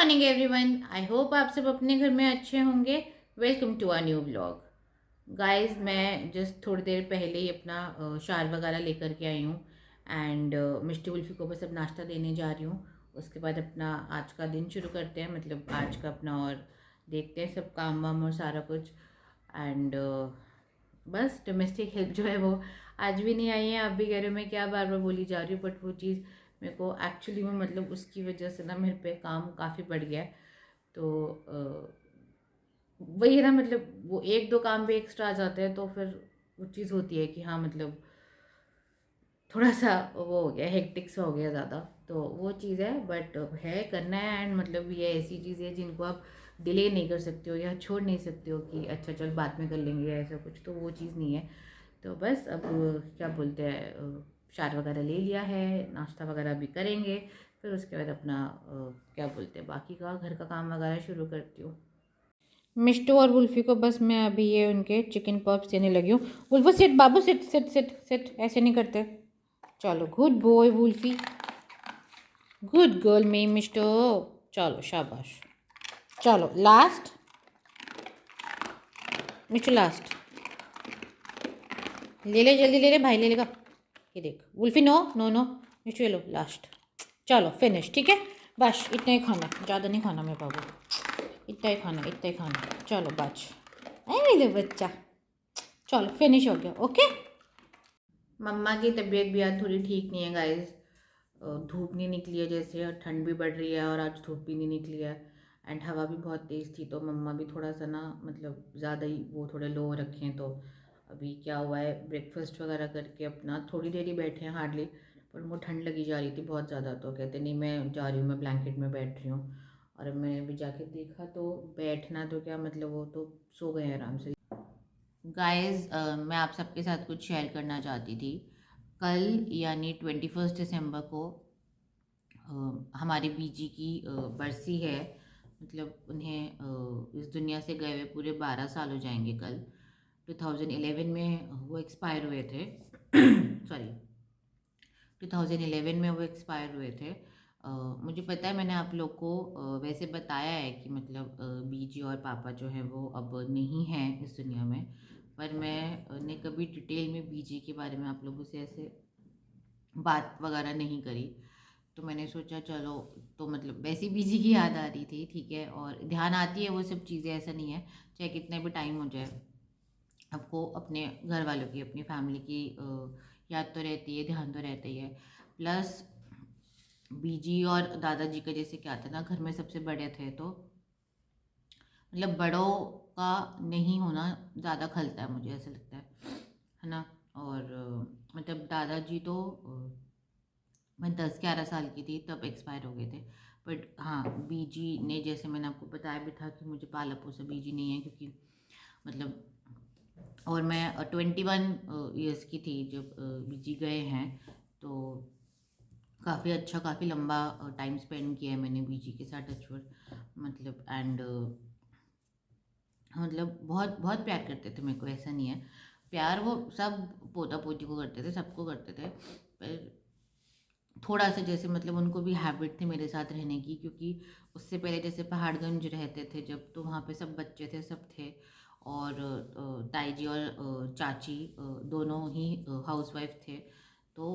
Morning everyone. I hope आप सब अपने घर में अच्छे होंगे। Welcome to our new vlog. Guys, मैं जस्ट थोड़ी देर पहले ही अपना शार वगैरह लेकर के आई हूँ एंड मिष्टी कुल्फ़ी को बस अब नाश्ता देने जा रही हूँ। उसके बाद अपना आज का दिन शुरू करते हैं, मतलब आज का अपना और देखते हैं सब काम वाम और सारा कुछ। एंड बस डोमेस्टिक हेल्प जो है वो आज भी नहीं आई है। आप भी कह रहे हो मैं क्या बार बार बोली जा रही हूँ, बट वो चीज़ मेरे को एक्चुअली में मतलब उसकी वजह से ना मेरे पे काम काफ़ी बढ़ गया है। तो वही है ना, मतलब वो एक दो काम भी एक्स्ट्रा आ जाते हैं तो फिर वो चीज़ होती है कि हाँ मतलब थोड़ा सा वो हो गया, हेक्टिक सा हो गया ज़्यादा। तो वो चीज़ है, बट है करना है। एंड मतलब ये ऐसी चीज़ है जिनको आप डिले नहीं कर सकते हो या छोड़ नहीं सकते हो कि अच्छा चल बाद में कर लेंगे या ऐसा कुछ, तो वो चीज़ नहीं है। तो बस अब क्या बोलते हैं, शार वगैरह ले लिया है, नाश्ता वगैरह भी करेंगे, फिर उसके बाद अपना क्या बोलते हैं बाकी का घर का काम वगैरह शुरू करती हूँ। मिष्टू और वुल्फी को बस मैं अभी ये उनके चिकन पॉप्स देने लगी हूँ। वुल्फो सिट, बाबू सिट सिट सिट सिट, ऐसे नहीं करते। चलो good boy Wolfie, good girl मे मिष्टू। चलो शाबाश। चलो लास्ट मिष्टू, लास्ट ले ले, जल्दी ले ले, भाई ले लेगा। ये देख Wolfie, no no no, Mishtu ये लो लास्ट। चलो फिनिश, ठीक है। बस इतना ही खाना, ज़्यादा नहीं खाना मेरे बाबू, इतना ही खाना, इतना ही खाना। चलो बच, अरे मेरे बच्चा, चलो फिनिश हो गया। ओके। मम्मा की तबीयत भी आज थोड़ी ठीक नहीं है गाइस। धूप नहीं निकली है, जैसे और ठंड भी बढ़ रही है और आज धूप भी नहीं निकली है एंड हवा भी बहुत तेज़ थी, तो मम्मा भी थोड़ा सा ना मतलब ज़्यादा ही वो थोड़े लो रखे हैं। तो अभी क्या हुआ है, ब्रेकफास्ट वगैरह करके अपना थोड़ी देर ही बैठे हैं हार्डली, पर उनको ठंड लगी जा रही थी बहुत ज़्यादा। तो कहते नहीं मैं जा रही हूँ, मैं ब्लैंकेट में बैठ रही हूँ। और अब मैंने अभी जाके देखा तो बैठना तो क्या मतलब, वो तो सो गए हैं आराम से। गाइस, मैं आप सबके साथ कुछ शेयर करना चाहती थी। कल यानी 21 दिसंबर को हमारे बीजी की बरसी है। मतलब उन्हें इस दुनिया से गए हुए पूरे 12 साल हो जाएंगे कल। 2011 में वो एक्सपायर हुए थे सॉरी, 2011 में वो एक्सपायर हुए थे। मुझे पता है, मैंने आप लोग को वैसे बताया है कि मतलब बीजी और पापा जो हैं वो अब नहीं हैं इस दुनिया में, पर मैंने कभी डिटेल में बीजी के बारे में आप लोगों से ऐसे बात वगैरह नहीं करी। तो मैंने सोचा चलो, तो मतलब वैसी बीजी की याद आ रही थी, ठीक है, और ध्यान आती है वो सब चीज़ें, ऐसा नहीं है। चाहे कितने भी टाइम हो जाए, आपको अपने घर वालों की, अपनी फैमिली की याद तो रहती है, ध्यान तो रहता ही है। प्लस बीजी और दादाजी का जैसे क्या था ना, घर में सबसे बड़े थे, तो मतलब बड़ों का नहीं होना ज़्यादा खलता है, मुझे ऐसा लगता है ना। और मतलब दादाजी तो मैं 10-11 साल की थी तब एक्सपायर हो गए थे। बट हाँ, बीजी ने, जैसे मैंने आपको बताया भी था कि मुझे पाला पोसा बीजी नहीं है, क्योंकि मतलब, और मैं 21 ईयर्स की थी जब बीजी गए हैं। तो काफ़ी अच्छा, काफ़ी लंबा टाइम स्पेंड किया है मैंने बीजी के साथ, टचवुड। मतलब एंड मतलब बहुत बहुत प्यार करते थे मेरे को, ऐसा नहीं है। प्यार वो सब पोता पोती को करते थे, सबको करते थे। पर थोड़ा सा जैसे मतलब उनको भी हैबिट थी मेरे साथ रहने की, क्योंकि उससे पहले जैसे पहाड़गंज रहते थे जब, तो वहाँ पे सब बच्चे थे, सब थे। और ताई जी और चाची दोनों ही हाउसवाइफ थे। तो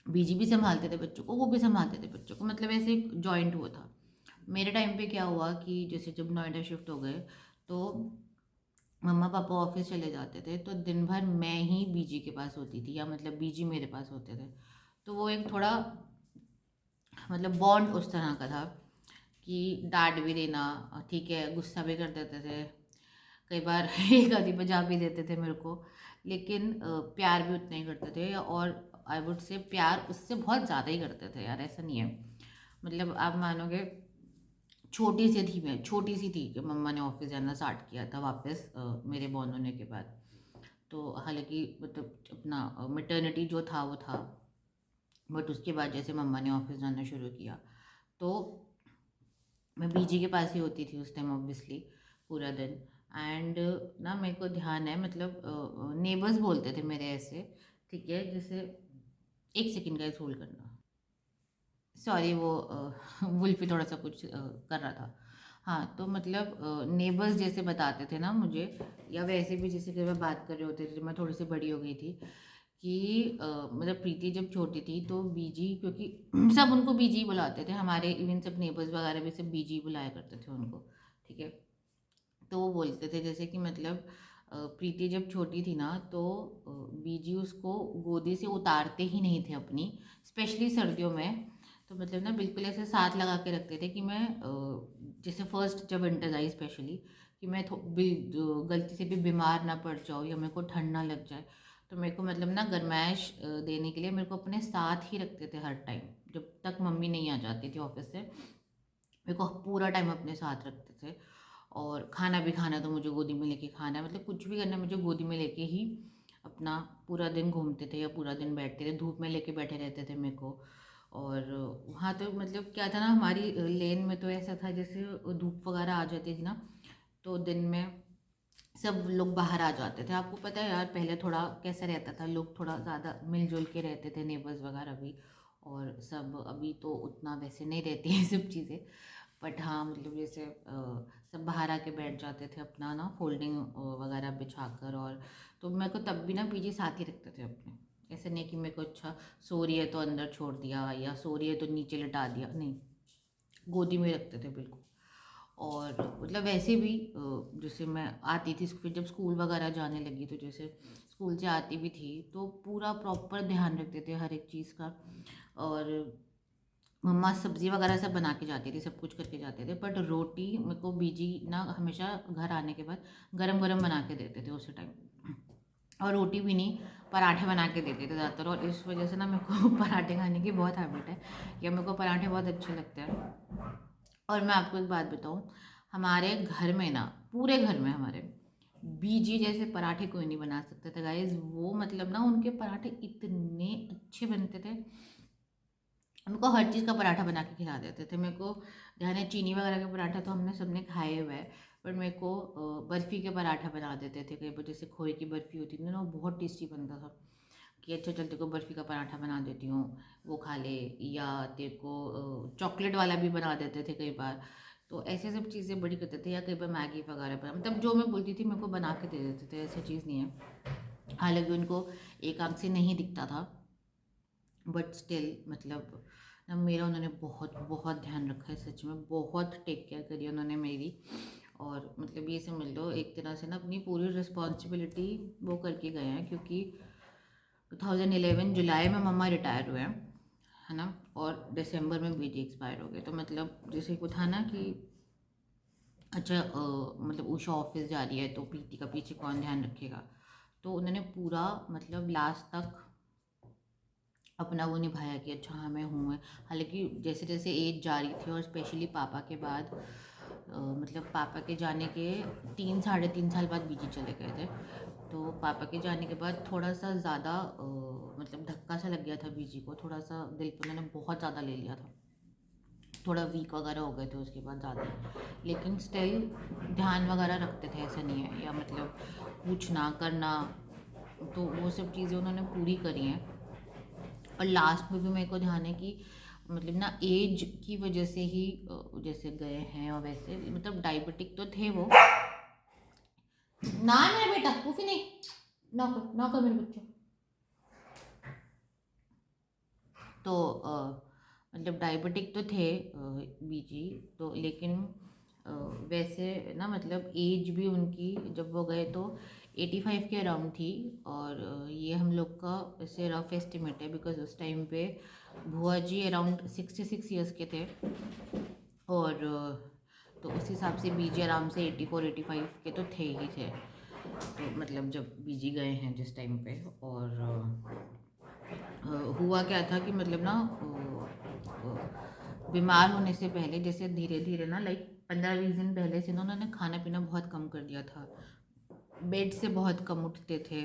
बीजी भी संभालते थे बच्चों को, वो भी संभालते थे बच्चों को, मतलब ऐसे एक जॉइंट वो था। मेरे टाइम पे क्या हुआ कि जैसे जब नोएडा शिफ्ट हो गए, तो मम्मा पापा ऑफिस चले जाते थे, तो दिन भर मैं ही बीजी के पास होती थी, या मतलब बीजी मेरे पास होते थे। तो वो एक थोड़ा मतलब बॉन्ड उस तरह का था कि डांट भी देना, ठीक है, गुस्सा भी कर देते थे कई बार एक आधी बजा भी देते थे मेरे को, लेकिन प्यार भी उतना ही करते थे। और आई वुड से प्यार उससे बहुत ज़्यादा ही करते थे यार, ऐसा नहीं है। मतलब आप मानोगे, छोटी सी थी मैं, छोटी सी थी जब मम्मा ने ऑफिस जाना स्टार्ट किया था वापस मेरे बॉर्न होने के बाद। तो हालांकि मतलब अपना मिटर्निटी जो था वो था, बट उसके बाद जैसे मम्मा ने ऑफिस जाना शुरू किया, तो मैं बीजी के पास ही होती थी उस टाइम ऑब्वियसली पूरा दिन। एंड ना मेरे को ध्यान है, मतलब नेबर्स बोलते थे मेरे ऐसे, ठीक है, जैसे एक सेकंड का होल्ड करना। सॉरी वो वुल्फी थोड़ा सा कुछ कर रहा था। हाँ, तो मतलब नेबर्स जैसे बताते थे ना मुझे, या वैसे भी जैसे कि मैं बात कर रहे होते थे जब मैं थोड़ी सी बड़ी हो गई थी कि मतलब प्रीति जब छोटी थी तो बीजी, क्योंकि सब उनको बीजी बुलाते थे, हमारे इवन सब नेबर्स वगैरह भी सब बीजी बुलाया करते थे उनको। ठीक है, तो वो बोलते थे जैसे कि मतलब प्रीति जब छोटी थी ना तो बीजी उसको गोदी से उतारते ही नहीं थे अपनी, स्पेशली सर्दियों में। तो मतलब ना बिल्कुल ऐसे साथ लगा के रखते थे कि मैं जैसे फर्स्ट जब विंटर्स आई स्पेशली, कि मैं गलती से भी बीमार ना पड़ जाऊँ या मेरे को ठंड ना लग जाए, तो मेरे को मतलब ना गरमाइश देने के लिए मेरे को अपने साथ ही रखते थे हर टाइम। जब तक मम्मी नहीं आ जाती थी ऑफिस से, मेरे को पूरा टाइम अपने साथ रखते थे। और खाना भी खाना तो मुझे गोदी में लेके खाना है, मतलब कुछ भी करना है मुझे गोदी में लेके ही अपना पूरा दिन घूमते थे या पूरा दिन बैठते थे, धूप में लेके बैठे रहते थे मेरे को। और वहाँ तो मतलब क्या था ना, हमारी लेन में तो ऐसा था जैसे धूप वगैरह आ जाती थी ना, तो दिन में सब लोग बाहर आ जाते थे। आपको पता है यार पहले थोड़ा कैसा रहता था, लोग थोड़ा ज़्यादा मिलजुल के रहते थे, नेबर्स वगैरह भी। और सब अभी तो उतना वैसे नहीं रहती है सब चीज़ें, बट हाँ मतलब जैसे सब बाहर आके बैठ जाते थे अपना ना फोल्डिंग वगैरह बिछा कर। और तो मेरे को तब भी ना पीजी साथ ही रखते थे अपने। ऐसे नहीं कि मेरे को अच्छा सो रही है तो अंदर छोड़ दिया या सो रही है तो नीचे लिटा दिया, नहीं, गोदी में रखते थे बिल्कुल। और मतलब वैसे भी जैसे मैं आती थी फिर जब स्कूल वगैरह जाने लगी, तो जैसे स्कूल से आती भी थी तो पूरा प्रॉपर ध्यान रखते थे हर एक चीज़ का। और मम्मा सब्ज़ी वगैरह सब बना के जाती थी, सब कुछ करके जाते थे, बट रोटी मेरे को बीजी ना हमेशा घर आने के बाद गरम गरम बना के देते थे उसी टाइम। और रोटी भी नहीं, पराठे बना के देते थे ज़्यादातर। और इस वजह से ना मेरे को पराठे खाने की बहुत हैबिट है, या मेरे को पराठे बहुत अच्छे लगते हैं। और मैं आपको एक बात बताऊँ, हमारे घर में ना, पूरे घर में हमारे बीजी जैसे पराठे कोई नहीं बना सकता था गाइज। वो मतलब ना उनके पराठे इतने अच्छे बनते थे, मेरे को हर चीज़ का पराठा बना के खिला देते थे। मेरे को ध्यान है चीनी वगैरह के पराठा तो हमने सबने खाए हुए हैं, बट मेरे को बर्फ़ी के पराठा बना देते थे कई बार, जैसे खोए की बर्फ़ी होती थी ना, वो बहुत टेस्टी बनता था। कि अच्छा चल तेरे को बर्फ़ी का पराठा बना देती हूँ, वो खा ले। या तेरे को चॉकलेट वाला भी बना देते थे कई बार। तो ऐसे सब चीज़ें बड़ी करते थे, या कई बार मैगी वगैरह बना, मतलब जो मैं बोलती थी मेरे को बना के दे देते थे, ऐसी चीज़ नहीं है। हालांकि उनको एक आंख से नहीं दिखता था, बट स्टिल मतलब ना मेरा उन्होंने बहुत बहुत ध्यान रखा है, सच में बहुत टेक केयर करी उन्होंने मेरी। और मतलब ये समझ लो एक तरह से ना अपनी पूरी रिस्पॉन्सिबिलिटी वो करके गए हैं, क्योंकि 2011 जुलाई में मम्मा रिटायर हुए हैं, है ना, और दिसंबर में बीजी एक्सपायर हो गए। तो मतलब जैसे को था ना कि अच्छा मतलब उषा ऑफिस जा रही है तो प्रीति का पीछे कौन ध्यान रखेगा, तो उन्होंने पूरा मतलब लास्ट तक अपना वो निभाया कि अच्छा हाँ मैं हूँ। हालांकि जैसे जैसे एज जा रही थी, और स्पेशली पापा के बाद मतलब पापा के जाने के 3 साढ़े 3 साल बाद बीजी चले गए थे। तो पापा के जाने के बाद थोड़ा सा ज़्यादा मतलब धक्का सा लग गया था बीजी को, थोड़ा सा दिल पे उन्होंने बहुत ज़्यादा ले लिया था, थोड़ा वीक वगैरह हो गए थे उसके बाद ज़्यादा। लेकिन स्टिल ध्यान वगैरह रखते थे, ऐसा नहीं है, या मतलब पूछना करना, तो वो सब चीज़ें उन्होंने पूरी करी हैं। और लास्ट में भी मेरे को ध्यान है कि मतलब ना एज की वजह से ही जैसे गए हैं, और वैसे मतलब डायबिटिक तो थे वो ना, मेरा बेटा पूफी नहीं, नौकर नौकर मेरे बच्चों। तो मतलब डायबिटिक तो थे बीजी तो, लेकिन वैसे ना मतलब एज भी उनकी जब वो गए तो 85 के अराउंड थी। और ये हम लोग का ऐसे रफ एस्टिमेट है, बिकॉज उस टाइम पे भुआ जी अराउंड 66 ईयर्स के थे। और तो उस हिसाब से बीजी आराम से 84 85 के तो थे ही थे। तो मतलब जब बीजी गए हैं जिस टाइम पे, और हुआ क्या था कि मतलब ना बीमार होने से पहले जैसे धीरे धीरे ना लाइक 15 20 दिन पहले से ना उन्होंने खाना पीना बहुत कम कर दिया था, बेड से बहुत कम उठते थे,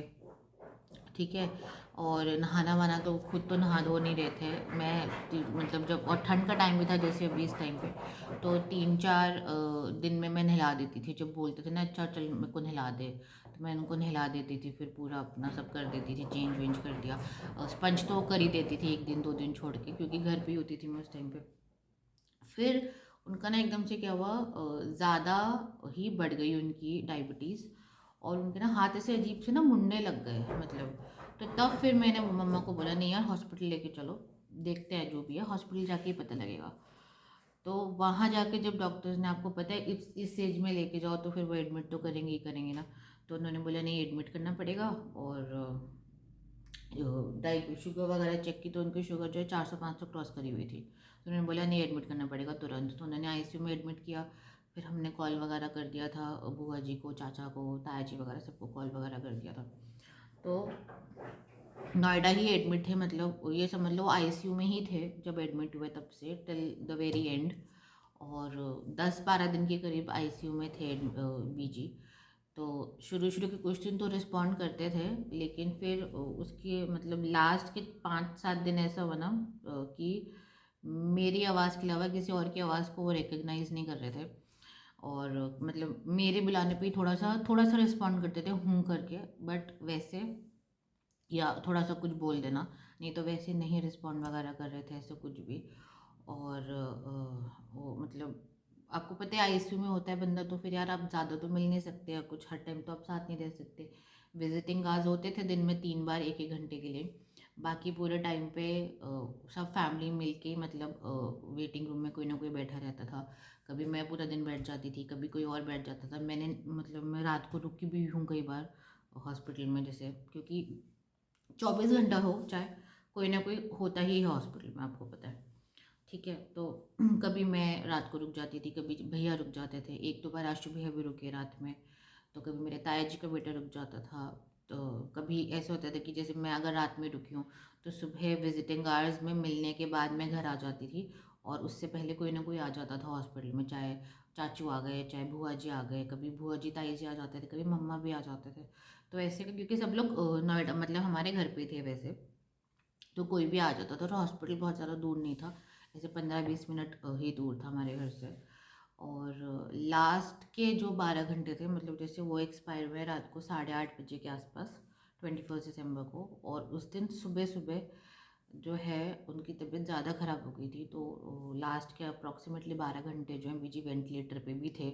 ठीक है। और नहाना वाना तो खुद तो नहा धो नहीं रहे थे। मैं मतलब जब, और ठंड का टाइम भी था जैसे अभी इस टाइम पे, तो 3 4 दिन में मैं नहला देती थी। जब बोलते थे ना अच्छा चल मेरे को नहला दे, तो मैं उनको नहला देती थी, फिर पूरा अपना सब कर देती थी, चेंज वेंज कर दिया। स्पंज तो कर ही देती थी 1 दिन 2 दिन छोड़ के, क्योंकि घर पे ही होती थी मैं उस टाइम पे। फिर उनका ना एकदम से क्या हुआ, ज़्यादा ही बढ़ गई उनकी डायबिटीज़, और उनके ना हाथ ऐसे अजीब से ना मुड़ने लग गए मतलब। तो तब फिर मैंने मम्मा को बोला नहीं यार हॉस्पिटल लेके चलो, देखते हैं जो भी है, हॉस्पिटल जाके ही पता लगेगा। तो वहाँ जाके जब डॉक्टर्स ने, आपको पता है इस एज में लेके जाओ तो फिर वो एडमिट तो करेंगे ही करेंगे ना। तो उन्होंने बोला नहीं एडमिट करना पड़ेगा, और डाइट शुगर वगैरह चेक की तो उनकी शुगर जो है 400-500 क्रॉस करी हुई थी। तो उन्होंने बोला नहीं एडमिट करना पड़ेगा तुरंत। तो उन्होंने आईसीयू में एडमिट किया। फिर हमने कॉल वगैरह कर दिया था बुआ जी को, चाचा को, ताया जी वगैरह सबको कॉल वगैरह कर दिया था। तो नोएडा ही एडमिट थे, मतलब ये समझ लो आईसीयू में ही थे जब एडमिट हुए, तब से टिल द वेरी एंड। और 10-12 दिन के करीब आईसीयू में थे बीजी। तो शुरू शुरू के कुछ दिन तो रिस्पॉन्ड करते थे, लेकिन फिर उसके मतलब लास्ट के 5-7 दिन ऐसा हुआ ना कि मेरी आवाज़ के अलावा किसी और की आवाज़ को वो रिकग्नाइज़ नहीं कर रहे थे। और मतलब मेरे बुलाने पे ही थोड़ा सा रिस्पॉन्ड करते थे हूँ करके, बट वैसे या थोड़ा सा कुछ बोल देना, नहीं तो वैसे नहीं रिस्पॉन्ड वगैरह कर रहे थे ऐसे कुछ भी। और वो मतलब आपको पता है आईसीयू में होता है बंदा, तो फिर यार आप ज़्यादा तो मिल नहीं सकते या कुछ, हर टाइम तो आप साथ नहीं रह सकते। विजिटिंग आवर्स होते थे दिन में 3 बार 1-1 घंटे के लिए, बाकी पूरे टाइम पे सब फैमिली मिल के मतलब वेटिंग रूम में कोई ना कोई बैठा रहता था। कभी मैं पूरा दिन बैठ जाती थी, कभी कोई और बैठ जाता था। मैंने मतलब मैं रात को रुकी भी हूँ कई बार हॉस्पिटल में, जैसे क्योंकि 24 घंटा हो चाहे, कोई ना कोई होता ही है हॉस्पिटल में, आपको पता है। ठीक है, तो कभी मैं रात को रुक जाती थी, कभी भैया रुक जाते थे। एक दो बार आशु भैया भी रुके रात में। तो कभी मेरे ताया जी का बेटा रुक जाता था। तो कभी ऐसा होता था कि जैसे मैं अगर रात में रुकी हूँ तो सुबह विजिटिंग आवर्स में मिलने के बाद मैं घर आ जाती थी, और उससे पहले कोई ना कोई आ जाता था हॉस्पिटल में, चाहे चाचू आ गए, चाहे भूआ जी आ गए, कभी भूआ जी ताई जी आ जाते थे, कभी मम्मा भी आ जाते थे। तो ऐसे क्योंकि सब लोग नोएडा मतलब हमारे घर पे थे वैसे, तो कोई भी आ जाता था। तो हॉस्पिटल बहुत ज़्यादा दूर नहीं था, ऐसे 15-20 मिनट ही दूर था हमारे घर से। और लास्ट के जो 12 घंटे थे, मतलब जैसे वो एक्सपायर हुए रात को 8:30 बजे के आसपास, 21 दिसंबर को। और उस दिन सुबह सुबह जो है उनकी तबीयत ज़्यादा ख़राब हो गई थी। तो लास्ट के अप्रॉक्सीमेटली 12 घंटे जो है बीजी वेंटिलेटर पे भी थे।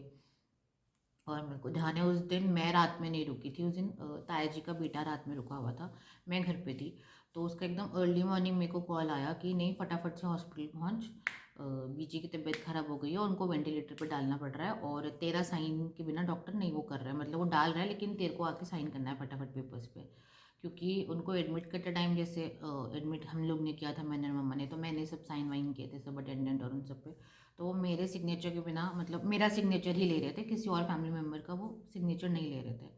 और मेरे को ध्यान है उस दिन मैं रात में नहीं रुकी थी, उस दिन ताया जी का बेटा रात में रुका हुआ था, मैं घर पे थी। तो उसका एकदम अर्ली मॉर्निंग मेरे को कॉल आया कि नहीं फटाफट से हॉस्पिटल पहुंच, बीजी की तबीयत ख़राब हो गई है, उनको वेंटिलेटर पे डालना पड़ रहा है, और तेरा साइन के बिना डॉक्टर नहीं वो कर रहा है, मतलब वो डाल रहा है लेकिन तेरे को आके साइन करना है फटाफट पेपर्स पे। क्योंकि उनको एडमिट करते टाइम जैसे एडमिट हम लोग ने किया था, मैंने और मम्मा ने, तो मैंने सब साइन वाइन किए थे सब अटेंडेंट और उन सब पे। तो वो मेरे सिग्नेचर के बिना मतलब मेरा सिग्नेचर ही ले रहे थे, किसी और फैमिली मेम्बर का वो सिग्नेचर नहीं ले रहे थे।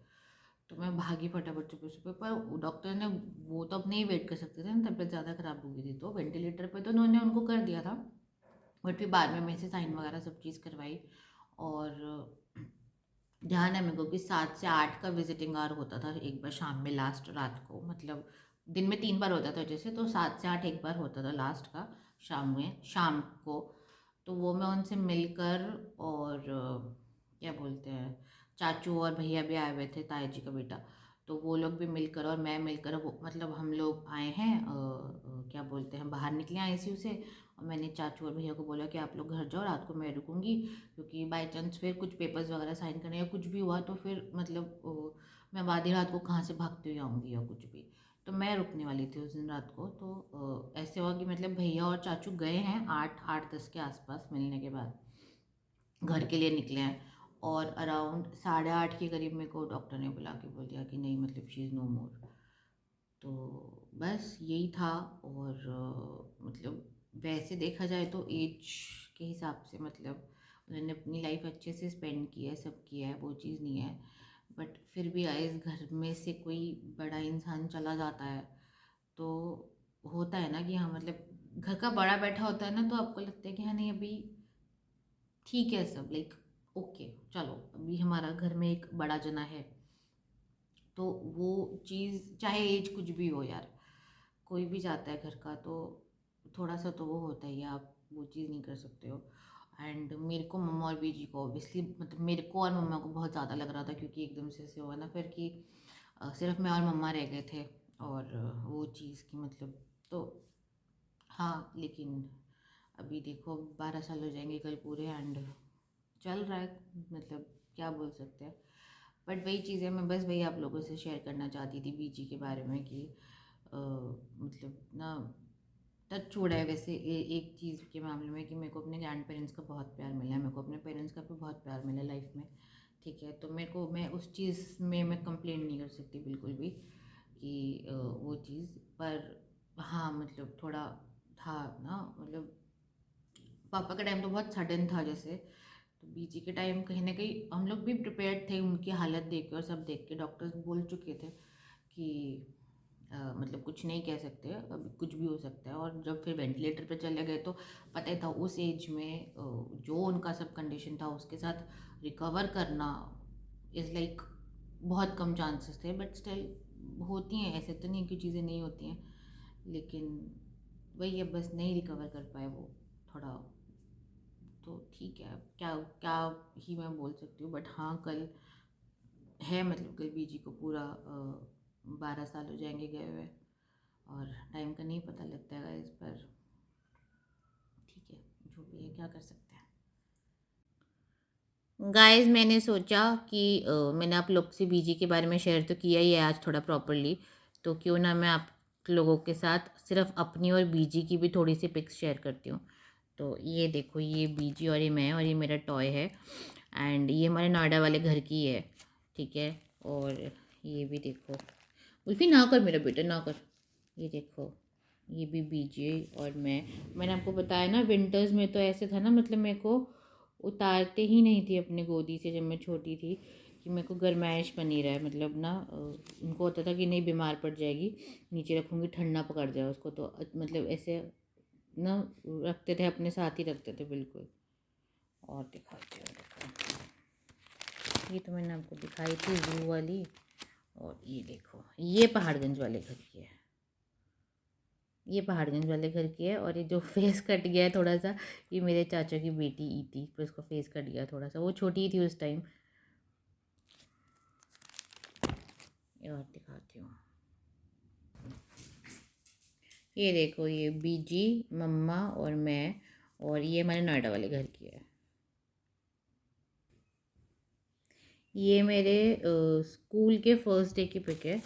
तो मैं भागी फटाफट चुपे चुपे, पर डॉक्टर ने, वो तो अब नहीं वेट कर सकते थे ना, तबीयत ज़्यादा ख़राब हो गई थी, तो वेंटिलेटर पे तो उन्होंने उनको कर दिया था। बट फिर बाद में मैं से साइन वगैरह सब चीज़ करवाई। और ध्यान है मेरे को कि 7 से 8 का विजिटिंग आवर होता था एक बार शाम में, लास्ट रात को, मतलब दिन में 3 बार होता था जैसे, तो 7 से 8 एक बार होता था लास्ट का शाम में, शाम को। तो वो मैं उनसे मिलकर, और क्या बोलते हैं, चाचू और भैया भी आए हुए थे, ताया जी का बेटा। तो वो लोग भी मिलकर और मैं मिलकर वो मतलब हम लोग आए हैं, क्या बोलते हैं, बाहर निकले आईसीयू से। और मैंने चाचू और भैया को बोला कि आप लोग घर जाओ, रात को मैं रुकूंगी, क्योंकि बाई चांस फिर कुछ पेपर्स वगैरह साइन करने या कुछ भी हुआ तो फिर मतलब मैं आधी रात को कहाँ से भागते हुए आऊँगी या कुछ भी। तो मैं रुकने वाली थी उस दिन रात को। तो ऐसे हुआ कि मतलब भैया और चाचू गए हैं 8-8:10 के आसपास मिलने के बाद, घर के लिए निकले हैं। और अराउंड 8:30 के करीब मेरे को डॉक्टर ने बुला के बोल दिया कि नहीं मतलब शी इज़ नो मोर। तो बस यही था। और मतलब वैसे देखा जाए तो एज के हिसाब से मतलब उन्होंने अपनी लाइफ अच्छे से स्पेंड की है, सब किया है, वो चीज़ नहीं है। बट फिर भी इस घर में से कोई बड़ा इंसान चला जाता है तो होता है ना कि हाँ मतलब घर का बड़ा बैठा होता है ना, तो आपको लगता है कि हाँ नहीं अभी ठीक है सब, लाइक ओके चलो अभी हमारा घर में एक बड़ा जना है। तो वो चीज़ चाहे एज कुछ भी हो यार, कोई भी जाता है घर का तो थोड़ा सा तो वो होता ही है, आप वो चीज़ नहीं कर सकते हो। एंड मेरे को मम्मा और बीजी को ऑब्वियसली मतलब मेरे को और मम्मा को बहुत ज़्यादा लग रहा था, क्योंकि एकदम से ऐसे हुआ ना फिर कि सिर्फ मैं और मम्मा रह गए थे। और वो चीज़ की मतलब तो हाँ, लेकिन अभी देखो 12 साल हो जाएंगे कल पूरे, एंड चल रहा है, मतलब क्या बोल सकते हैं। बट वही चीज़ है, मैं बस वही आप लोगों से शेयर करना चाहती थी बीजी के बारे में कि मतलब ना टच छोड़ा है वैसे एक चीज़ के मामले में कि मेरे को अपने ग्रैंड पेरेंट्स का बहुत प्यार मिला है, मेरे को अपने पेरेंट्स का भी बहुत प्यार मिला लाइफ में। ठीक है, तो मेरे को मैं उस चीज़ में मैं कंप्लेन नहीं कर सकती बिल्कुल भी कि वो चीज़ पर हाँ मतलब थोड़ा था ना, मतलब पापा का टाइम तो बहुत सडन था जैसे, तो बीजी के टाइम कहीं ना कहीं हम लोग भी प्रिपेयर्ड थे, उनकी हालत देख के और सब देख के डॉक्टर्स बोल चुके थे कि मतलब कुछ नहीं कह सकते, अभी कुछ भी हो सकता है। और जब फिर वेंटिलेटर पे चले गए तो पता ही था उस एज में जो उनका सब कंडीशन था उसके साथ रिकवर करना इज़ लाइक बहुत कम चांसेस थे, बट स्टिल होती हैं, ऐसे तो नहीं कि चीज़ें नहीं होती हैं, लेकिन वही है बस नहीं रिकवर कर पाए वो थोड़ा। तो ठीक है, क्या क्या ही मैं बोल सकती हूँ, बट हाँ कल है, मतलब कल बीजी को पूरा 12 साल हो जाएंगे गए हुए, और टाइम का नहीं पता लगता है इस पर। ठीक है, जो भी है क्या कर सकते हैं। गाइस मैंने सोचा कि मैंने आप लोग से बीजी के बारे में शेयर तो किया ही है आज थोड़ा प्रॉपरली, तो क्यों ना मैं आप लोगों के साथ सिर्फ अपनी और बीजी की भी थोड़ी सी पिक्स शेयर करती हूँ। तो ये देखो, ये बीजी और ये मैं, और ये मेरा टॉय है, एंड ये हमारे नोएडा वाले घर की है। ठीक है, और ये भी देखो, उल्फी ना कर मेरा बेटा ना कर। ये देखो, ये भी बीजे और मैंने आपको बताया ना विंटर्स में तो ऐसे था ना, मतलब मेरे को उतारते ही नहीं थी अपनी गोदी से जब मैं छोटी थी, कि मेरे को गर्माइश बनी रहा है, मतलब ना उनको होता था कि नहीं बीमार पड़ जाएगी, नीचे रखूँगी ठंडा पकड़ जाए उसको, तो मतलब ऐसे ना रखते थे, अपने साथ ही रखते थे बिल्कुल। और दिखाती हूँ, देखो ये तो मैंने आपको दिखाई थी जू वाली, और ये देखो ये पहाड़गंज वाले घर की है, ये पहाड़गंज वाले घर की है। और ये जो फेस कट गया है थोड़ा सा, ये मेरे चाचा की बेटी ई थी, तो इसको फेस कट गया थोड़ा सा, वो छोटी थी उस टाइम। और दिखाती हूँ, ये देखो ये बीजी, मम्मा और मैं, और ये हमारे नोएडा वाले घर की है। ये मेरे स्कूल के फर्स्ट डे की पिक है।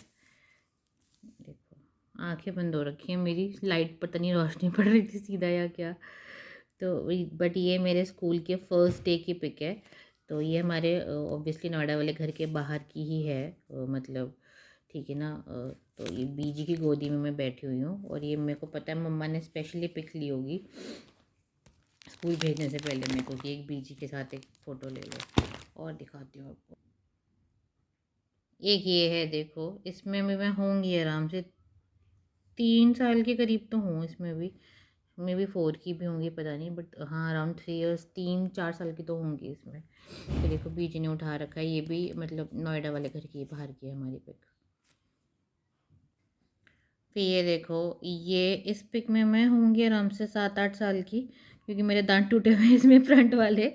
देखो आंखें बंद हो रखी हैं मेरी, लाइट पता नहीं रोशनी पड़ रही थी सीधा या क्या, तो बट ये मेरे स्कूल के फर्स्ट डे की पिक है। तो ये हमारे ऑब्वियसली नोएडा वाले घर के बाहर की ही है, मतलब ठीक है ना। तो ये बीजी की गोदी में मैं बैठी हुई हूँ, और ये मेरे को पता है मम्मा ने स्पेशली पिक ली होगी स्कूल भेजने से पहले मेरे को कि एक बीजी के साथ एक फ़ोटो ले लो। और दिखाती हूँ आपको, एक ये है देखो, इसमें भी मैं होंगी आराम से 3 साल के करीब तो हूँ इसमें भी, मे बी 4 की भी होंगी पता नहीं, बट हाँ अराउंड 3 इयर्स 3-4 साल की तो होंगी इसमें। तो देखो बीजी ने उठा रखा है, ये भी मतलब नोएडा वाले घर की बाहर की है हमारी पिक। फिर ये देखो, ये इस पिक में मैं होंगी आराम से 7-8 साल की, क्योंकि मेरे दांत टूटे हुए हैं इसमें फ्रंट वाले,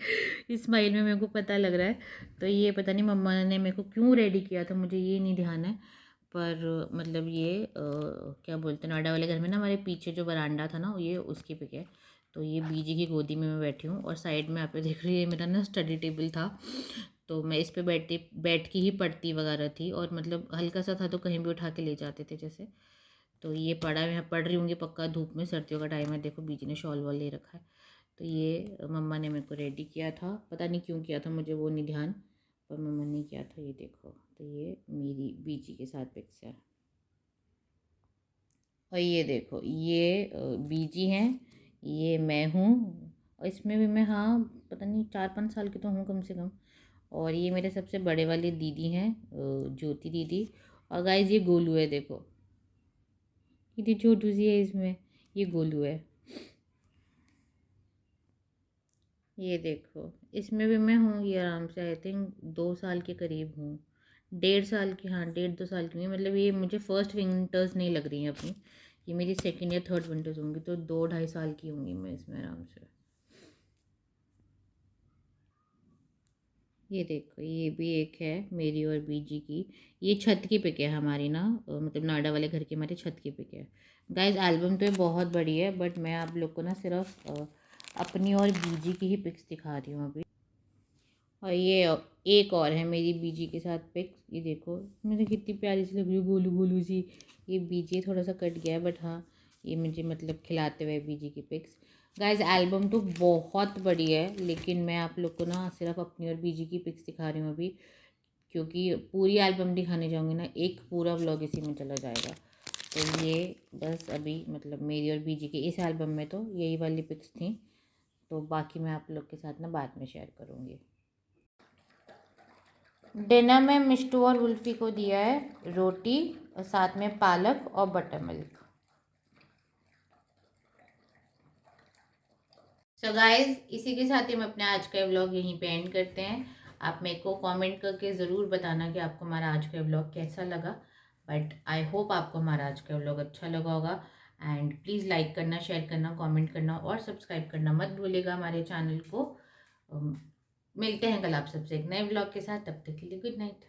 इस स्माइल में मेरे को पता लग रहा है। तो ये पता नहीं मम्मा ने मेरे को क्यों रेडी किया था, मुझे ये नहीं ध्यान है, पर मतलब ये क्या बोलते हैं, नोएडा वाले घर में ना हमारे पीछे जो बरांडा था ना, ये उसकी पिक है। तो ये बीजी की गोदी में मैं बैठी हूँ, और साइड में आप देख रही है मेरा ना स्टडी टेबल था, तो मैं इस पे बैठ के ही पढ़ती वगैरह थी, और मतलब हल्का सा था तो कहीं भी उठा के ले जाते थे जैसे। तो ये पढ़ा यहाँ पढ़ रही होंगी पक्का, धूप में, सर्दियों का टाइम है, देखो बीजी ने शॉल वॉल ले रखा है। तो ये मम्मा ने मेरे को रेडी किया था, पता नहीं क्यों किया था, मुझे वो नहीं ध्यान, पर मम्मा ने किया था। ये देखो, तो ये मेरी बीजी के साथ पिक्स है। और ये देखो, ये बीजी हैं, ये मैं हूँ, और इसमें भी मैं हाँ पता नहीं 4-5 साल की तो हूँ कम से कम। और ये मेरे सबसे बड़े वाली दीदी हैं, ज्योति दीदी। और गाइज ये गोलू है, देखो कितनी छोटू सी है इसमें, ये गोलू है। ये देखो, इसमें भी मैं हूँ ये आराम से आई थिंक 2 साल के करीब हूँ, 1.5 साल की, हाँ 1.5-2 साल की नहीं, मतलब ये मुझे फर्स्ट विंटर्स नहीं लग रही हैं अपनी, ये मेरी सेकंड या थर्ड विंटर्स होंगी, तो 2-2.5 साल की होंगी मैं इसमें आराम से। ये देखो, ये भी एक है मेरी और बीजी की। ये छत की पिक है हमारी ना, मतलब नोएडा वाले घर की हमारी छत की पिक है। गाइस एल्बम तो ये बहुत बड़ी है, बट मैं आप लोग को ना सिर्फ अपनी और बीजी की ही पिक्स दिखा रही हूँ अभी। और ये एक और है मेरी बीजी के साथ पिक्स, ये देखो मुझे कितनी प्यारी सी लग रही है, गोलू गोलू सी। ये बीजी थोड़ा सा कट गया है, बट हाँ ये मुझे मतलब खिलाते हुए बीजी की पिक्स। गाइस एल्बम तो बहुत बड़ी है, लेकिन मैं आप लोग को ना सिर्फ अपनी और बीजी की पिक्स दिखा रही हूँ अभी, क्योंकि पूरी एल्बम दिखाने जाऊँगी ना एक पूरा व्लॉग इसी में चला जाएगा। तो ये बस अभी मतलब मेरी और बीजी की इस एल्बम में तो यही वाली पिक्स थी, तो बाकी मैं आप लोग के साथ ना बाद में शेयर करूँगी। डिनर में मिष्टू और उल्फी को दिया है रोटी और साथ में पालक और बटर मिल्क। सो गाइस इसी के साथ ही हम अपने आज का व्लॉग यहीं पे एंड करते हैं। आप मेरे को कमेंट करके ज़रूर बताना कि आपको हमारा आज का व्लॉग कैसा लगा। बट आई होप आपको हमारा आज का व्लॉग अच्छा लगा होगा। एंड प्लीज़ लाइक करना, शेयर करना, कमेंट करना और सब्सक्राइब करना मत भूलिएगा हमारे चैनल को। मिलते हैं कल आप सबसे एक नए व्लॉग के साथ, तब तक के लिए गुड नाइट।